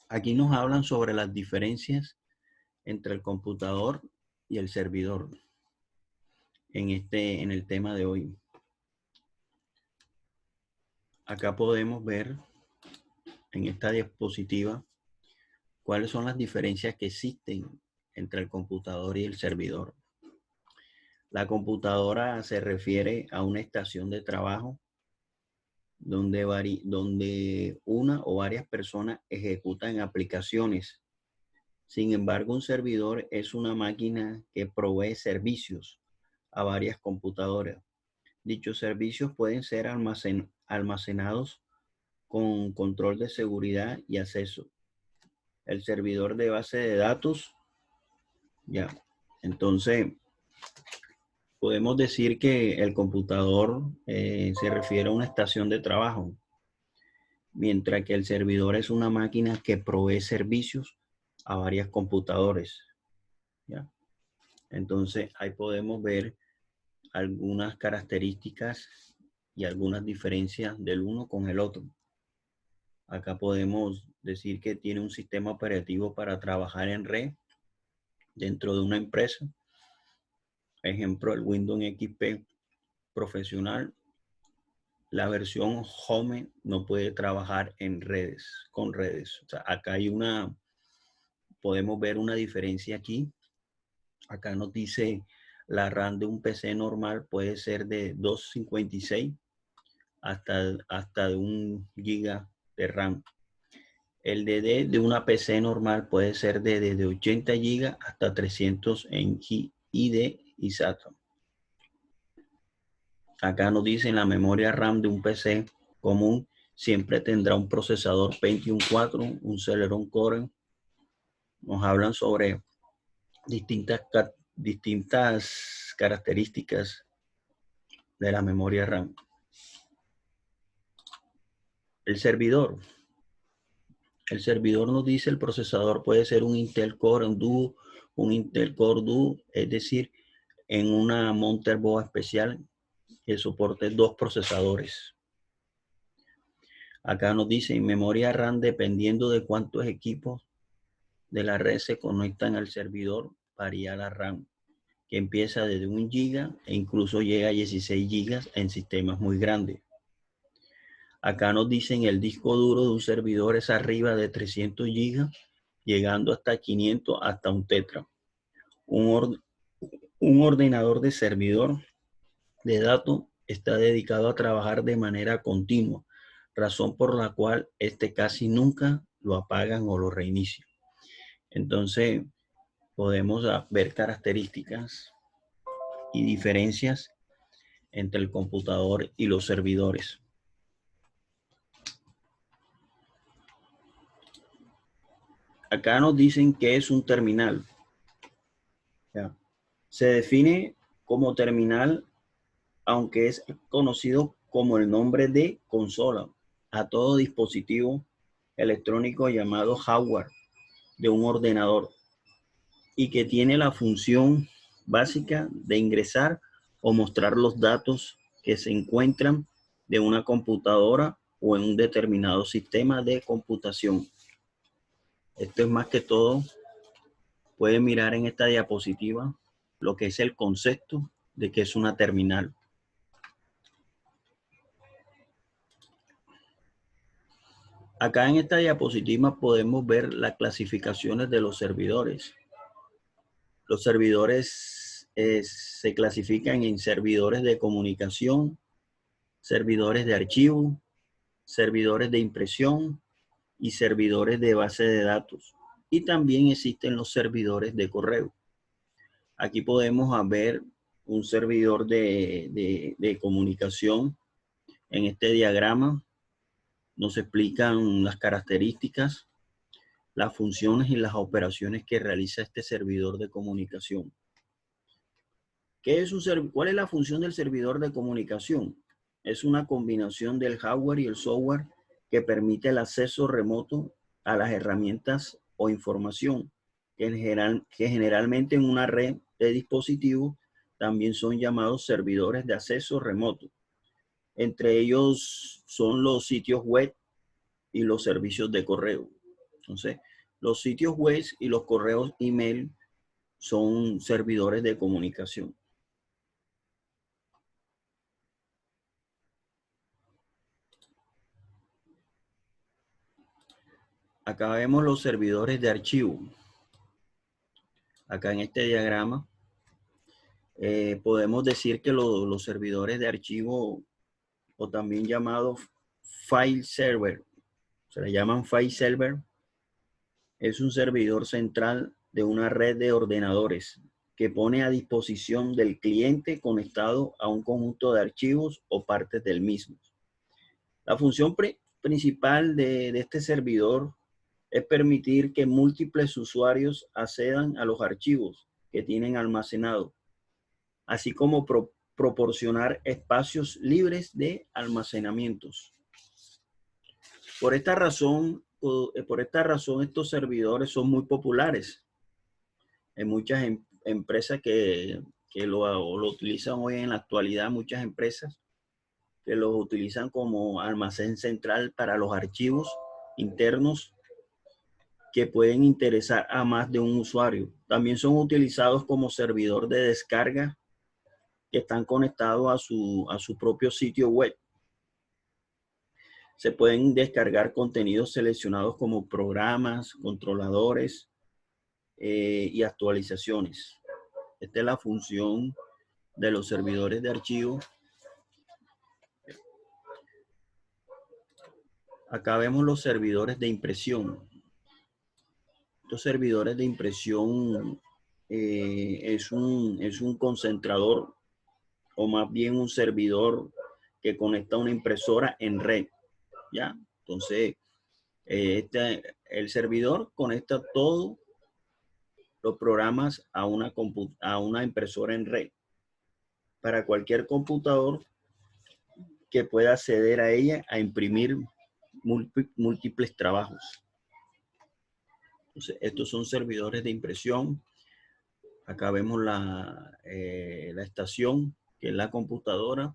Aquí nos hablan sobre las diferencias entre el computador y el servidor en el tema de hoy. Acá podemos ver en esta diapositiva cuáles son las diferencias que existen entre el computador y el servidor. La computadora se refiere a una estación de trabajo donde una o varias personas ejecutan aplicaciones. Sin embargo, un servidor es una máquina que provee servicios a varias computadoras. Dichos servicios pueden ser almacenados con control de seguridad y acceso. El servidor de base de datos, ya. Entonces, podemos decir que el computador se refiere a una estación de trabajo, mientras que el servidor es una máquina que provee servicios a varias computadoras, ¿ya? Entonces, ahí podemos ver algunas características y algunas diferencias del uno con el otro. Acá podemos decir que tiene un sistema operativo para trabajar en red dentro de una empresa. Ejemplo, el Windows XP profesional. La versión Home no puede trabajar en redes, con redes. O sea, acá hay podemos ver una diferencia aquí. Acá nos dice la RAM de un PC normal puede ser de 256 hasta de 1 GB de RAM. El DD de una PC normal puede ser desde 80 GB hasta 300 en ID y SATA. Acá nos dicen la memoria RAM de un PC común siempre tendrá un procesador Pentium 4, un Celeron Core. Nos hablan sobre distintas características de la memoria RAM. El servidor. El servidor nos dice el procesador puede ser un Intel Core Duo, un Intel Core Duo, es decir, en una motherboard especial que soporte dos procesadores. Acá nos dice en memoria RAM, dependiendo de cuántos equipos de la red se conectan al servidor, varía la RAM, que empieza desde 1 GB e incluso llega a 16 GB en sistemas muy grandes. Acá nos dicen el disco duro de un servidor es arriba de 300 GB, llegando hasta 500, hasta un tetra. Un ordenador de servidor de datos está dedicado a trabajar de manera continua, razón por la cual este casi nunca lo apagan o lo reinician. Entonces, podemos ver características y diferencias entre el computador y los servidores. Acá nos dicen que es un terminal. ¿Ya? Se define como terminal, aunque es conocido como el nombre de consola, a todo dispositivo electrónico llamado hardware de un ordenador y que tiene la función básica de ingresar o mostrar los datos que se encuentran de una computadora o en un determinado sistema de computación. Esto es más que todo, pueden mirar en esta diapositiva lo que es el concepto de que es una terminal. Acá en esta diapositiva podemos ver las clasificaciones de los servidores. Los servidores se clasifican en servidores de comunicación, servidores de archivo, servidores de impresión y servidores de base de datos. Y también existen los servidores de correo. Aquí podemos ver un servidor de comunicación. En este diagrama nos explican las características, las funciones y las operaciones que realiza este servidor de comunicación. ¿Cuál es la función del servidor de comunicación? Es una combinación del hardware y el software que permite el acceso remoto a las herramientas o información que generalmente en una red de dispositivos también son llamados servidores de acceso remoto. Entre ellos son los sitios web y los servicios de correo. Entonces, los sitios web y los correos email son servidores de comunicación. Acá vemos los servidores de archivo. Acá en este diagrama podemos decir que los servidores de archivo, o también llamados file server, se le llaman file server, es un servidor central de una red de ordenadores que pone a disposición del cliente conectado a un conjunto de archivos o partes del mismo. La función principal de este servidor es permitir que múltiples usuarios accedan a los archivos que tienen almacenados, así como proporcionar espacios libres de almacenamientos. Por esta razón estos servidores son muy populares. Hay muchas empresas que lo utilizan hoy en la actualidad, muchas empresas que los utilizan como almacén central para los archivos internos que pueden interesar a más de un usuario. También son utilizados como servidor de descarga que están conectados a su propio sitio web. Se pueden descargar contenidos seleccionados como programas, controladores y actualizaciones. Esta es la función de los servidores de archivo. Acá vemos los servidores de impresión. Estos servidores de impresión es un concentrador, o más bien un servidor que conecta una impresora en red, ¿ya? Entonces, el servidor conecta todos los programas a una impresora en red para cualquier computador que pueda acceder a ella a imprimir múltiples trabajos. Entonces, estos son servidores de impresión. Acá vemos la estación, que es la computadora.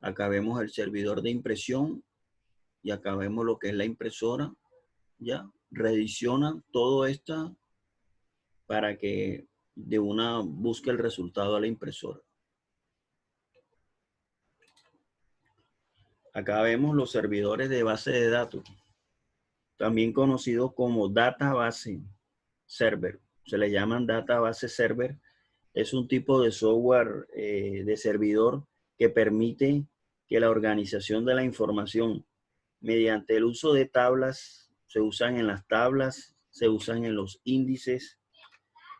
Acá vemos el servidor de impresión y acá vemos lo que es la impresora. Ya reedicionan todo esto para que de una busque el resultado a la impresora. Acá vemos los servidores de base de datos, también conocidos como database server. Se le llaman database server. Es un tipo de software de servidor que permite que la organización de la información mediante el uso de tablas, se usan en las tablas, se usan en los índices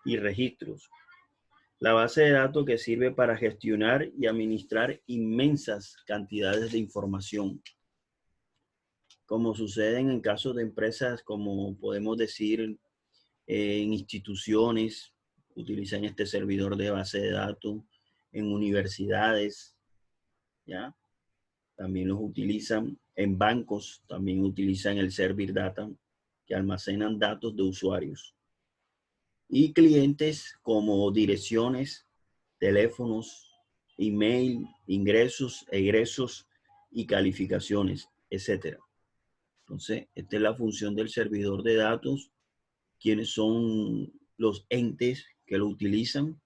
y registros. La base de datos que sirve para gestionar y administrar inmensas cantidades de información. Como sucede en casos de empresas, como podemos decir, en instituciones, utilizan este servidor de base de datos, en universidades, ¿ya? También los utilizan en bancos, también utilizan el Servir Data, que almacenan datos de usuarios. Y clientes como direcciones, teléfonos, email, ingresos, egresos y calificaciones, etc. Entonces, esta es la función del servidor de datos, quiénes son los entes que lo utilizan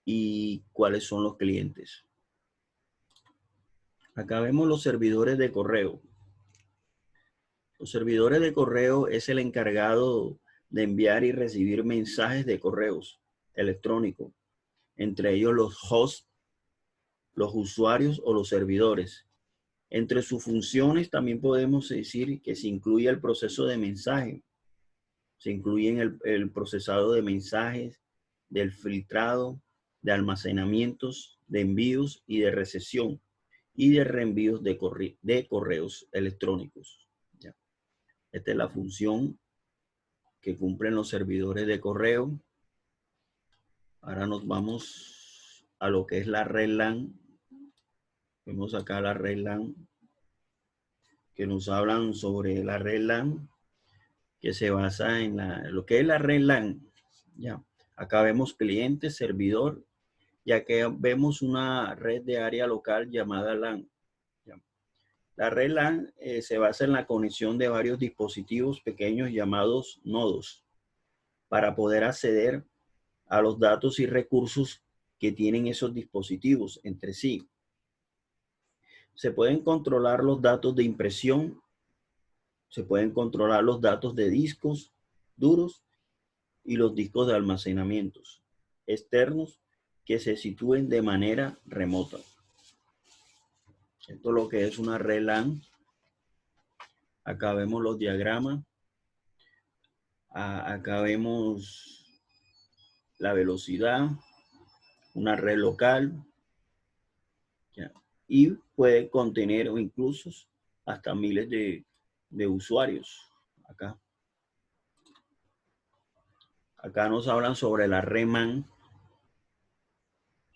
y cuáles son los clientes. Acá vemos los servidores de correo. Los servidores de correo es el encargado de enviar y recibir mensajes de correos electrónicos, entre ellos los hosts, los usuarios o los servidores. Entre sus funciones también podemos decir que se incluye el proceso de mensaje, se incluyen el procesado de mensajes, del filtrado, de almacenamientos, de envíos y de recepción y de reenvíos de correos electrónicos. ¿Ya? Esta es la función que cumplen los servidores de correo. Ahora nos vamos a lo que es la red LAN. Vemos acá la red LAN, que nos hablan sobre la red LAN, que se basa en lo que es la red LAN. ¿Ya? Acá vemos cliente, servidor, ya que vemos una red de área local llamada LAN. ¿Ya? La red LAN se basa en la conexión de varios dispositivos pequeños llamados nodos para poder acceder a los datos y recursos que tienen esos dispositivos entre sí. Se pueden controlar los datos de impresión, se pueden controlar los datos de discos duros y los discos de almacenamiento externos que se sitúen de manera remota. Esto es lo que es una red LAN. Acá vemos los diagramas. Acá vemos la velocidad, una red local, ¿ya? Y puede contener o incluso hasta miles de usuarios. Acá nos hablan sobre la red MAN.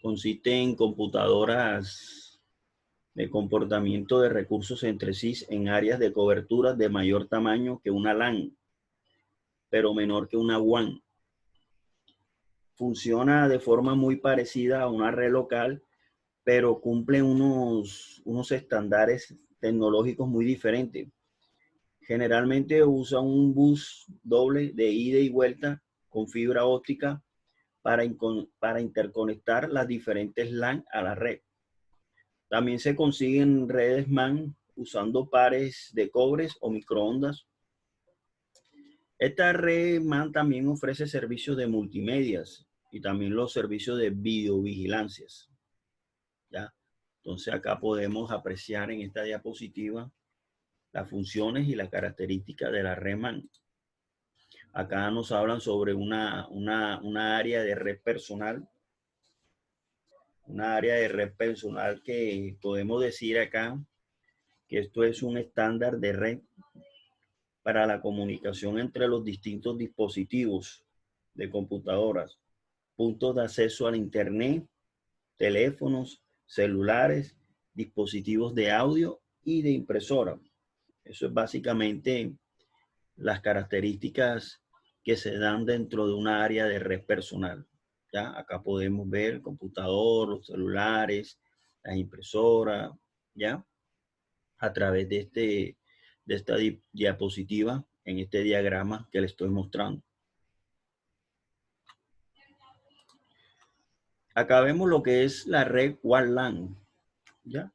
Consiste en computadoras de comportamiento de recursos entre sí en áreas de cobertura de mayor tamaño que una LAN, pero menor que una WAN. Funciona de forma muy parecida a una red local, pero cumple unos estándares tecnológicos muy diferentes. Generalmente usa un bus doble de ida y vuelta con fibra óptica para interconectar las diferentes LAN a la red. También se consiguen redes MAN usando pares de cobres o microondas. Esta red MAN también ofrece servicios de multimedias y también los servicios de videovigilancias. ¿Ya? Entonces acá podemos apreciar en esta diapositiva las funciones y las características de la red MAN. Acá nos hablan sobre una área de red personal. Una área de red personal que podemos decir acá que esto es un estándar de red para la comunicación entre los distintos dispositivos de computadoras, puntos de acceso al Internet, teléfonos, celulares, dispositivos de audio y de impresora. Eso es básicamente las características que se dan dentro de una área de red personal. ¿Ya? Acá podemos ver el computador, los celulares, las impresoras, ¿ya? A través de esta diapositiva, en este diagrama que le estoy mostrando. Acá vemos lo que es la red WLAN, ¿ya?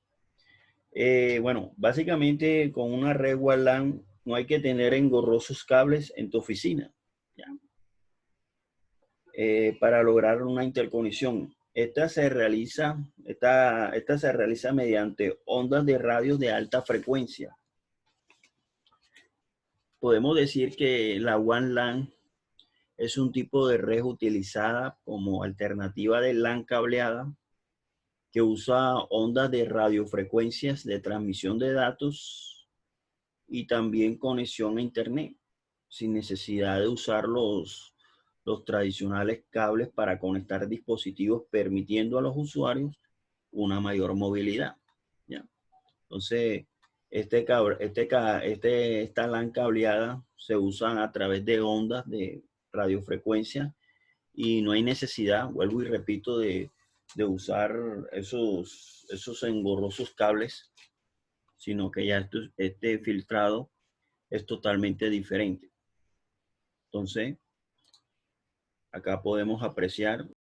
Bueno, básicamente con una red WLAN no hay que tener engorrosos cables en tu oficina, ¿ya? Para lograr una interconexión. Esta se realiza mediante ondas de radio de alta frecuencia. Podemos decir que la WLAN es un tipo de red utilizada como alternativa de LAN cableada que usa ondas de radiofrecuencias de transmisión de datos y también conexión a Internet, sin necesidad de usar los tradicionales cables para conectar dispositivos, permitiendo a los usuarios una mayor movilidad. ¿Ya? Entonces, esta LAN cableada se usa a través de ondas de radiofrecuencia y no hay necesidad, vuelvo y repito, de usar esos engorrosos cables, sino que ya este filtrado es totalmente diferente. Entonces, acá podemos apreciar